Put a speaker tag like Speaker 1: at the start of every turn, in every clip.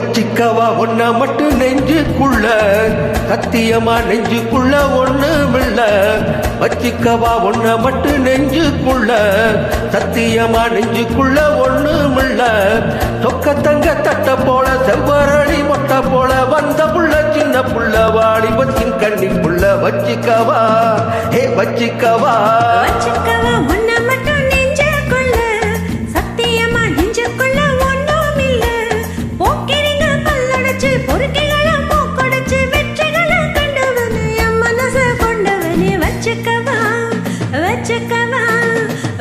Speaker 1: வச்சிக்கவா ஒன்ன மட்டும் நெஞ்சுக்குள்ள சத்தியமா நெஞ்சுக்குள்ள ஒண்ணுமில்ல வச்சிக்கவா ஒன்ன மட்டும் நெஞ்சுக்குள்ள சத்தியமா நெஞ்சுக்குள்ள ஒண்ணுமில்ல சொக்க தங்க தட்ட போல செவ்வரளி மொட்டை போல வந்த புள்ள சின்ன புள்ள வாலிபத்தின் கண்ணி புள்ள வச்சிக்கவா ஹே வச்சிக்கவா
Speaker 2: ஒன்ன மட்டும் நெஞ்சுக்குள்ள சத்தியமா நெஞ்சுக்குள்ள ஒண்ணுமில்ல போக்கிரிங்க பல்லடைச்சு பொறுக்கிகளை மூக்கொடைச்சு வெற்றிகளை கண்டவனே என் மனச கொண்டவனே வச்சுக்கவா வச்சுக்கவா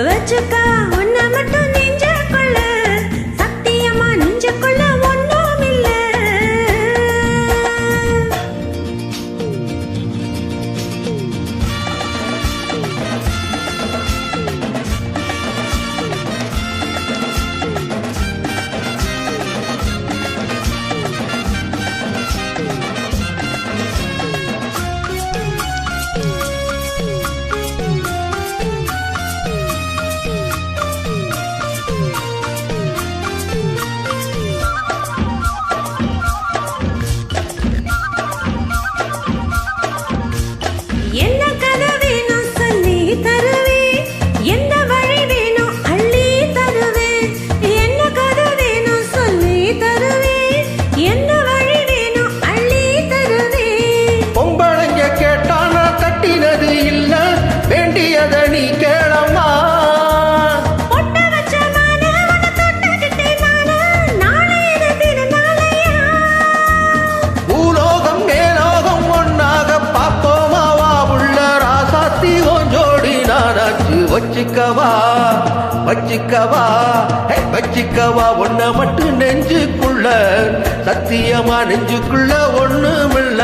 Speaker 2: வச்சுக்கவா ஒன்ன மட்டும் நெஞ்சுக்குள்ள சத்தியமா நெஞ்சுக்குள்ள ஒண்ணுமில்ல என்ன கதை வேணும் சொல்லி தருவேன் எந்த வழி வேணும் அள்ளி தருவேன் என்ன கதை வேணும் சொல்லி தருவேன் எந்த வழி வேணும் அள்ளி தருவேன்
Speaker 1: பொம்பளைங்க கேட்டானா கட்டினது இல்ல வேண்டியத நீ கேளம்மா
Speaker 2: பொட்ட வச்ச மானே உன்னை தொட்டுக்கிட்டே நானு நாளையில திருநாளையா
Speaker 1: பூலோகம் மேலோகம் ஒன்னாக பாப்போமா வா உள்ள ராசாத்தி ஓஞ்சோடி நானாச்சு வச்சிக்கவா வச்சிக்கவா ஹே வச்சிக்கவா ஒன்ன மட்டும் நெஞ்சுக்குள்ள சத்தியமா நெஞ்சுக்குள்ள ஒண்ணுமில்ல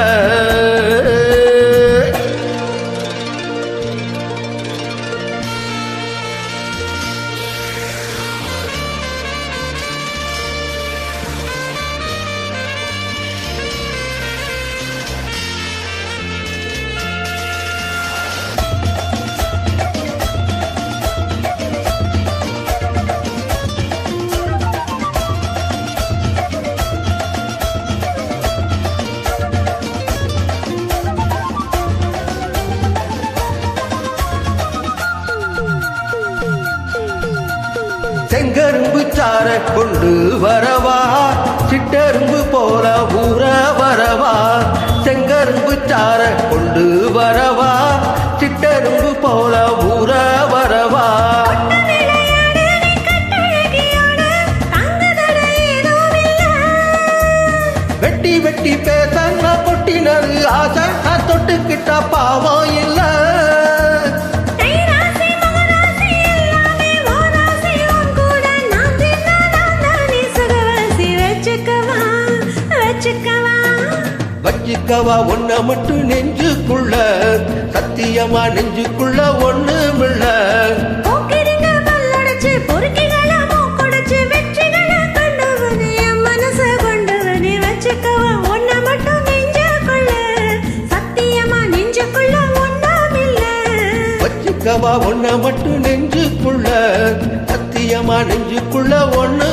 Speaker 1: செங்கரும்பு சார கொண்டு வரவா சிட்டரும்பு போல ஊற வரவா செங்கரும்பு சார கொண்டு வரவா சிட்டரும்பு போல ஊற வரவா வெட்டி வெட்டி பேச நான் கொட்டினது ஆசை நான் தொட்டுக்கிட்ட பாவம் இல்ல வச்சிக்கவா ஒன்ன மட்டும் நெஞ்சுக்குள்ள சத்தியமா நெஞ்சுக்குள்ள ஒண்ணுமில்ல
Speaker 2: போக்கிரிங்க பல்லடைச்சு பொறுக்கிகளை மூக்கொடைச்சு வெற்றிகளை கண்டவனே என் மனச கொண்டவனே வச்சுக்கவா ஒன்ன மட்டும் நெஞ்சுக்குள்ள சத்தியமா நெஞ்சுக்குள்ள ஒண்ணுமில்ல
Speaker 1: வச்சிக்கவா ஒன்ன மட்டும் நெஞ்சுக்குள்ள சத்தியமா நெஞ்சுக்குள்ள ஒண்ணு